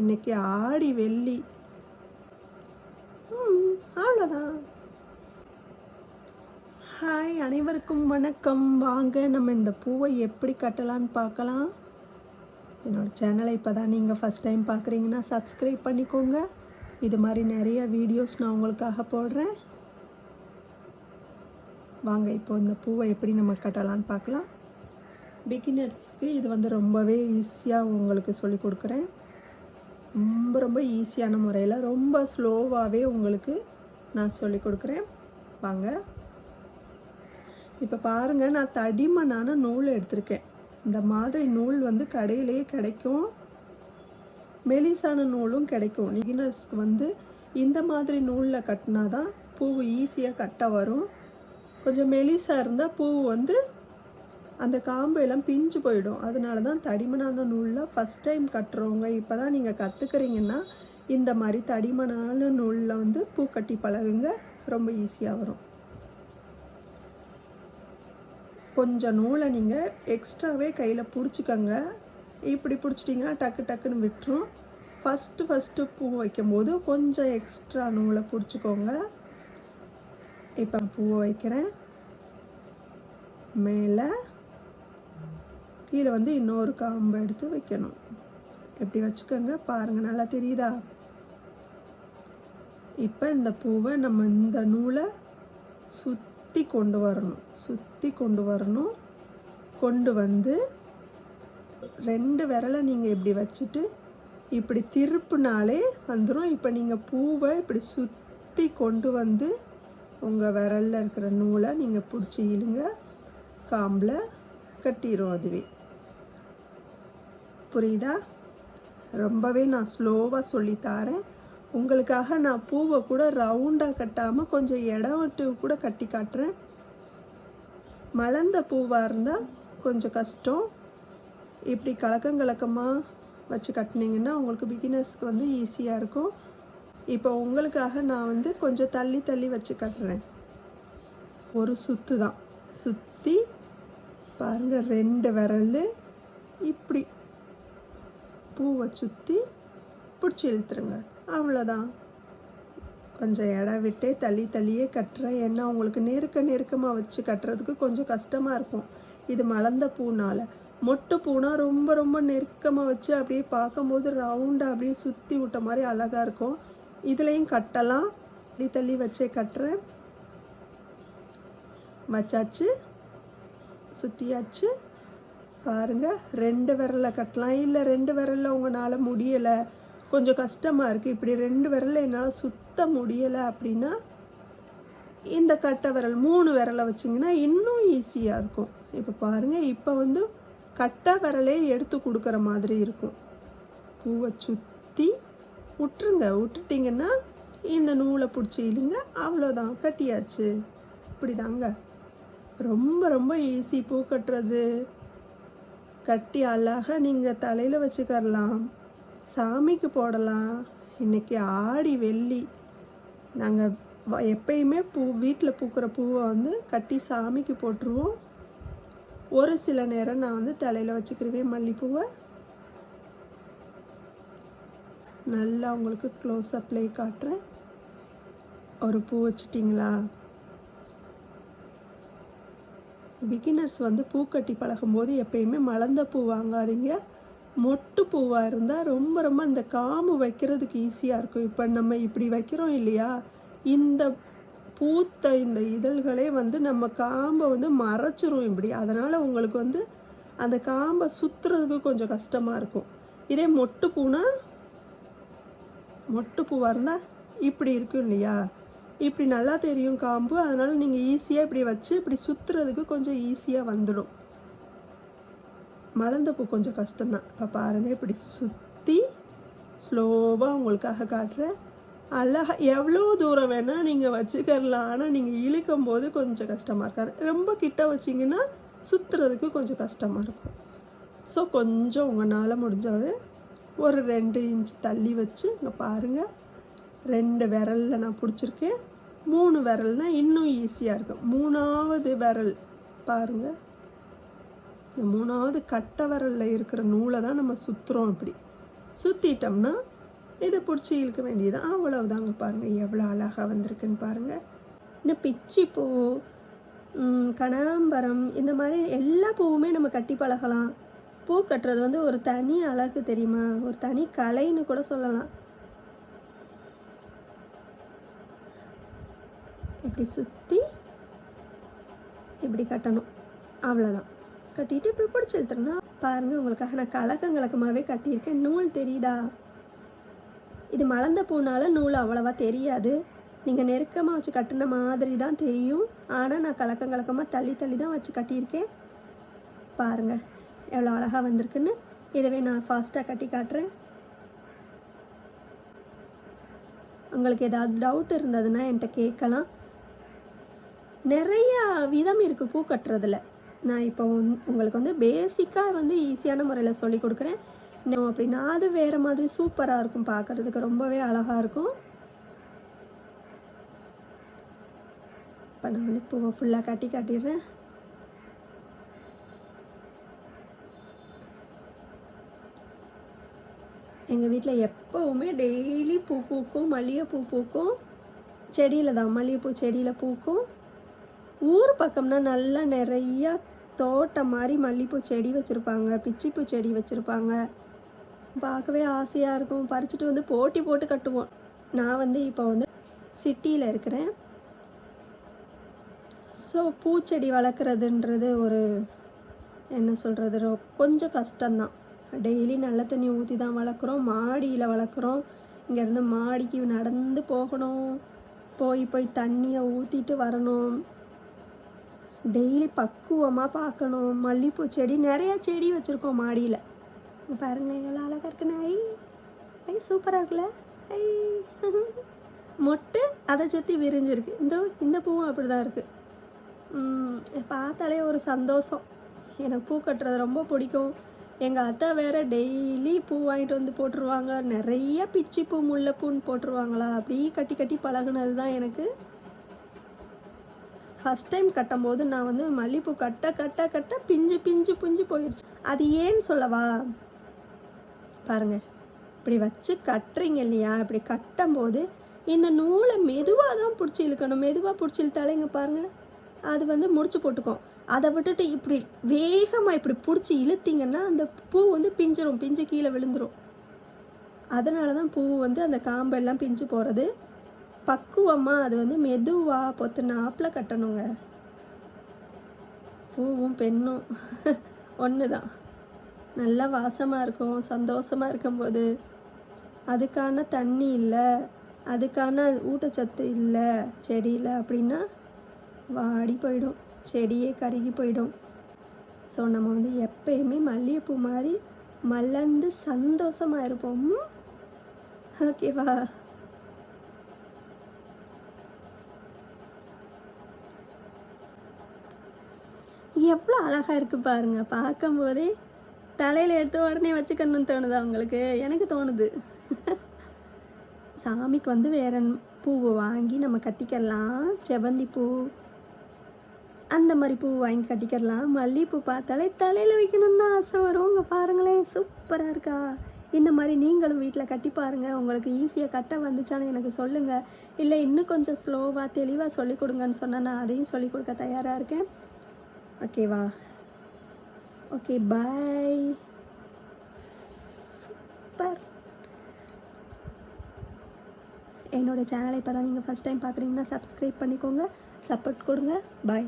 இன்னைக்கு ஆடி வெள்ளி. அவ்வளோதான். ஹாய், அனைவருக்கும் வணக்கம். வாங்க நம்ம இந்த பூவை எப்படி கட்டலான்னு பார்க்கலாம். என்னோட சேனலை இப்போ தான் நீங்கள் ஃபஸ்ட் டைம் பார்க்குறீங்கன்னா சப்ஸ்கிரைப் பண்ணிக்கோங்க. இது மாதிரி நிறைய வீடியோஸ் நான் உங்களுக்காக போடுறேன். வாங்க இப்போ இந்த பூவை எப்படி நம்ம கட்டலான்னு பார்க்கலாம். பிகினர்ஸ்க்கு இது ரொம்பவே ஈஸியாக உங்களுக்கு சொல்லி கொடுக்குறேன். ரொம்ப ஈஸியான முறையில் ரொம்ப ஸ்லோவாகவே உங்களுக்கு நான் சொல்லி கொடுக்குறேன். வாங்க இப்போ பாருங்கள், நான் தடிமனான நூல் எடுத்திருக்கேன். இந்த மாதிரி நூல் கடையிலேயே கிடைக்கும், மெலிசான நூலும் கிடைக்கும். பிகினர்ஸ்க்கு இந்த மாதிரி நூலில் கட்டினா தான் பூ ஈஸியாக கட்ட வரும். கொஞ்சம் மெலிசாக இருந்தால் பூ அந்த காம்பு எல்லாம் பிஞ்சு போயிடும். அதனால தான் தடிமனான நூலில் ஃபஸ்ட் டைம் கட்டுறவங்க இப்போ தான் நீங்கள் கற்றுக்கிறீங்கன்னா இந்த மாதிரி தடிமனான நூலில் பூ கட்டி பழகுங்க. ரொம்ப ஈஸியாக வரும். கொஞ்சம் நூலை நீங்கள் எக்ஸ்ட்ராவே கையில் பிடிச்சிக்கங்க. இப்படி பிடிச்சிட்டிங்கன்னா டக்கு டக்குன்னு விட்டுரும். ஃபஸ்ட்டு பூ வைக்கும்போது கொஞ்சம் எக்ஸ்ட்ரா நூலை பிடிச்சிக்கோங்க. இப்போ பூவை வைக்கிறேன். மேலே கீழே இன்னொரு காம்பு எடுத்து வைக்கணும். எப்படி வச்சுக்கோங்க, பாருங்கள், நல்லா தெரியுதா? இப்போ இந்த பூவை நம்ம இந்த நூலை சுற்றி கொண்டு வரணும். கொண்டு வந்து 2 விரலை நீங்கள் இப்படி வச்சுட்டு இப்படி திருப்புனாலே வந்துடும். இப்போ நீங்கள் பூவை இப்படி சுற்றி கொண்டு வந்து உங்கள் விரலில் இருக்கிற நூலை நீங்கள் பிடிச்சி இழுங்க, காம்பில் கட்டிடும். அதுவே புரியுதா? ரொம்பவே நான் ஸ்லோவாக சொல்லித்தாரேன் உங்களுக்காக. நான் பூவை கூட ரவுண்டாக கட்டாமல் கொஞ்சம் இடம் விட்டு கூட கட்டி காட்டுறேன். மலர்ந்த பூவாக இருந்தால் கொஞ்சம் கஷ்டம். இப்படி கலக்கமாக வச்சு கட்டினீங்கன்னா உங்களுக்கு பிகினர்ஸ்க்கு ஈஸியாக இருக்கும். இப்போ உங்களுக்காக நான் கொஞ்சம் தள்ளி வச்சு கட்டுறேன். ஒரு சுற்று தான் சுற்றி பாருங்கள், 2 விரல் இப்படி பூவை சுற்றி பிடிச்சி இழுத்துருங்க. அவ்வளோதான். கொஞ்சம் இடம் விட்டே தள்ளியே கட்டுறேன். ஏன்னா உங்களுக்கு நெருக்கமாக வச்சு கட்டுறதுக்கு கொஞ்சம் கஷ்டமாக இருக்கும். இது மலர்ந்த பூனால். மொட்டு பூனா ரொம்ப நெருக்கமாக வச்சு அப்படியே பார்க்கும்போது ரவுண்டாக அப்படியே சுற்றி விட்ட மாதிரி அழகாக இருக்கும். இதுலேயும் கட்டலாம். தள்ளி வச்சே கட்டுறேன். வச்சாச்சு, சுற்றியாச்சு. பாருங்கள், 2 விரலில் கட்டலாம். இல்லை 2 விரலில் உங்களால் முடியலை, கொஞ்சம் கஷ்டமாக இருக்குது, இப்படி 2 விரலில் என்னால் சுத்த முடியலை அப்படின்னா இந்த கட்டை விரல் 3 விரலை வச்சிங்கன்னா இன்னும் ஈஸியாக இருக்கும். இப்போ பாருங்கள், இப்போ கட்டை விரலே எடுத்து கொடுக்குற மாதிரி இருக்கும். பூவை சுற்றி விட்டுட்டிங்கன்னா இந்த நூலை பிடிச்சி இழுங்க. அவ்வளோதான், கட்டியாச்சு. இப்படி தாங்க, ரொம்ப ஈஸி பூ கட்டுறது. கட்டி அழகாக நீங்கள் தலையில் வச்சுக்கரலாம், சாமிக்கு போடலாம். இன்றைக்கி ஆடி வெள்ளி. நாங்கள் எப்பயுமே வீட்டில் பூக்கிற பூவை கட்டி சாமிக்கு போட்டுருவோம். ஒரு சில நேரம் நான் தலையில் வச்சுக்கிருவேன் மல்லிப்பூவை. நல்லா உங்களுக்கு க்ளோஸ்அப்லேயே காட்டுறேன். ஒரு பூ வச்சிட்டிங்களா? பிகினர்ஸ் பூக்கட்டி பழகும்போது எப்பயுமே மலர்ந்த பூ வாங்காதீங்க. மொட்டு பூவாக இருந்தால் ரொம்ப இந்த காம்பு வைக்கிறதுக்கு ஈஸியாக இருக்கும். இப்போ நம்ம இப்படி வைக்கிறோம் இல்லையா, இந்த பூத்த இந்த இதழ்களே நம்ம காம்பை மறைச்சிரும் இப்படி. அதனால் உங்களுக்கு அந்த காம்பை சுற்றுறதுக்கு கொஞ்சம் கஷ்டமாக இருக்கும். இதே மொட்டு பூவாக இருந்தால் இப்படி இருக்கும் இல்லையா, இப்படி நல்லா தெரியும் காம்பு. அதனால் நீங்கள் ஈஸியாக இப்படி வச்சு இப்படி சுற்றுறதுக்கு கொஞ்சம் ஈஸியாக வந்துடும். மலர்ந்த பூ கொஞ்சம் கஷ்டம்தான். இப்போ பாருங்கள், இப்படி சுற்றி ஸ்லோவாக உங்களுக்காக காட்டுறேன். அழகாக எவ்வளோ தூரம் வேணால் நீங்கள் வச்சுக்கரலாம். ஆனால் நீங்கள் இழுக்கும் போது கொஞ்சம் கஷ்டமாக இருக்காது. ரொம்ப கிட்ட வச்சிங்கன்னா சுற்றுறதுக்கு கொஞ்சம் கஷ்டமாக இருக்கும். ஸோ கொஞ்சம் உங்களால் முடிஞ்சது ஒரு 2 இன்ச் தள்ளி வச்சு இங்கே பாருங்கள், 2 விரலில் நான் பிடிச்சிருக்கேன். 3 விரல்னால் இன்னும் ஈஸியாக இருக்கும். 3ஆவது விரல் பாருங்கள், இந்த 3ஆவது கட்டை விரலில் இருக்கிற நூலை தான் நம்ம சுற்றுறோம். இப்படி சுற்றிட்டோம்னா இதை பிடிச்சி இழுக்க வேண்டியதுதான். அவ்வளவுதாங்க. பாருங்கள் எவ்வளோ அழகாக வந்திருக்குன்னு பாருங்கள். இன்னும் பிச்சிப்பூ, கனகாம்பரம், இந்த மாதிரி எல்லா பூவுமே நம்ம கட்டி பழகலாம். பூ கட்டுறது வந்து ஒரு தனி அழகு தெரியுமா? ஒரு தனி கலைன்னு கூட சொல்லலாம். இப்படி சுற்றி இப்படி கட்டணும், அவ்வளோதான். கட்டிட்டு இப்படி பிடிச்சி இழுத்துறோம்னா பாருங்கள், உங்களுக்காக நான் கலக்கமாகவே கட்டியிருக்கேன். நூல் தெரியுதா? இது மலர்ந்த பூனால நூல் அவ்வளவா தெரியாது. நீங்கள் நெருக்கமாக வச்சு கட்டின மாதிரி தான் தெரியும். ஆனால் நான் கலக்கமாக தள்ளி தான் வச்சு கட்டியிருக்கேன். பாருங்கள் எவ்வளோ அழகாக வந்திருக்குன்னு. இதவே நான் ஃபாஸ்ட்டாக கட்டி காட்டுறேன். உங்களுக்கு ஏதாவது டவுட் இருந்ததுன்னா என்கிட்ட கேட்கலாம். நிறையா விதம் இருக்குது பூ கட்டுறதுல. நான் இப்போ உங்களுக்கு வந்து பேசிக்காக வந்து ஈஸியான முறையில் சொல்லி கொடுக்குறேன். இன்னும் அப்படின்னா அது வேறு மாதிரி சூப்பராக இருக்கும், பார்க்குறதுக்கு ரொம்பவே அழகாக இருக்கும். இப்போ நான் வந்து பூவை ஃபுல்லாக காட்டிடுறேன். எங்கள் வீட்டில் எப்போவுமே டெய்லி பூ பூக்கும். மல்லிகைப்பூ பூக்கும், செடியில் தான். மல்லிகைப்பூ செடியில் பூக்கும். ஊர் பக்கம்னா நல்லா நிறையா தோட்டம் மாதிரி மல்லிகைப்பூ செடி வச்சுருப்பாங்க, பிச்சிப்பூ செடி வச்சுருப்பாங்க. பார்க்கவே ஆசையாக இருக்கும். பறிச்சுட்டு வந்து போட்டி போட்டு கட்டுவோம். நான் வந்து இப்போ வந்து சிட்டியில் இருக்கிறேன். ஸோ பூச்செடி வளர்க்குறதுன்றது ஒரு என்ன சொல்கிறது, கொஞ்சம் கஷ்டம்தான். டெய்லி நல்ல தண்ணி ஊற்றி தான் வளர்க்குறோம். மாடியில் வளர்க்குறோம். இங்கேருந்து மாடிக்கு நடந்து போகணும், போய் தண்ணியை ஊற்றிட்டு வரணும். டெய்லி பக்குவமாக பார்க்கணும். மல்லிகைப்பூ செடி நிறையா செடி வச்சுருக்கோம் மாடியில். பாருங்கள் எவ்வளோ அழகாக இருக்குண்ணே. ஐ சூப்பராக இருக்குல்ல. ஐ மொட்டு அதை சுற்றி விரிஞ்சிருக்கு. இந்த பூவும் அப்படி தான் இருக்குது. பார்த்தாலே ஒரு சந்தோஷம். எனக்கு பூ கட்டுறது ரொம்ப பிடிக்கும். எங்கள் அத்தை வேறு டெய்லி பூ வாங்கிட்டு வந்து போட்டுருவாங்க. நிறைய பிச்சிப்பூ, முல்லைப்பூன்னு போட்டுருவாங்களா. அப்படியே கட்டி பழகுனது தான் எனக்கு. ஃபஸ்ட் டைம் கட்டும்போது நான் வந்து மல்லிகைப்பூ கட்ட பிஞ்சு போயிடுச்சு. அது ஏன்னு சொல்லவா? பாருங்கள், இப்படி வச்சு கட்டுறீங்க இல்லையா? இப்படி கட்டும்போது இந்த நூலை மெதுவாக தான் பிடிச்சி இழுக்கணும். மெதுவாக பிடிச்சி இழுத்தாலே இங்கே பாருங்கள், அது வந்து முடிச்சு போட்டுக்கும். அதை விட்டுட்டு இப்படி வேகமாக இப்படி பிடிச்சி இழுத்தீங்கன்னா அந்த பூ வந்து பிஞ்சு கீழே விழுந்துடும். அதனால தான் பூ வந்து அந்த காம்பெல்லாம் பிஞ்சு போகிறது. பக்குவமாக அது வந்து மெதுவாக பொத்துனாப்பில் கட்டணுங்க. பூவும் பெண்ணும் ஒன்று தான். நல்லா வாசமாக இருக்கும். சந்தோஷமாக இருக்கும்போது அதுக்கான தண்ணி இல்லை, அதுக்கான ஊட்டச்சத்து இல்லை செடியில் அப்படின்னா வாடி போயிடும், செடியே கருகி போயிடும். ஸோ நம்ம வந்து எப்பயுமே மல்லிகைப்பூ மாதிரி மலர்ந்து சந்தோஷமாக இருப்போம். ஓகேவா? எவ்வளோ அழகாக இருக்குது பாருங்கள். பார்க்கும்போதே தலையில் எடுத்து உடனே வச்சுக்கணும்னு தோணுதா உங்களுக்கு? எனக்கு தோணுது. சாமிக்கு வந்து வேற பூவை வாங்கி நம்ம கட்டிக்கலாம். செவந்தி பூ அந்த மாதிரி பூ வாங்கி கட்டிக்கலாம். மல்லிகைப்பூ பார்த்தாலே தலையில் வைக்கணும்னு தான் ஆசை வரும். இங்கே பாருங்களேன், சூப்பராக இருக்கா? இந்த மாதிரி நீங்களும் வீட்டில் கட்டி பாருங்கள். உங்களுக்கு ஈஸியாக கட்ட வந்துச்சான்னு எனக்கு சொல்லுங்கள். இல்லை இன்னும் கொஞ்சம் ஸ்லோவாக தெளிவாக சொல்லிக் கொடுங்கன்னு சொன்னால் நான் அதையும் சொல்லிக் கொடுக்க தயாராக இருக்கேன். ஓகேவா? ஓகே, பாய். சூப்பர். என்னோடய சேனலை இப்போ தான் நீங்கள் ஃபஸ்ட் டைம் பார்க்குறீங்கன்னா சப்ஸ்கிரைப் பண்ணிக்கோங்க, சப்போர்ட் கொடுங்க. பாய்.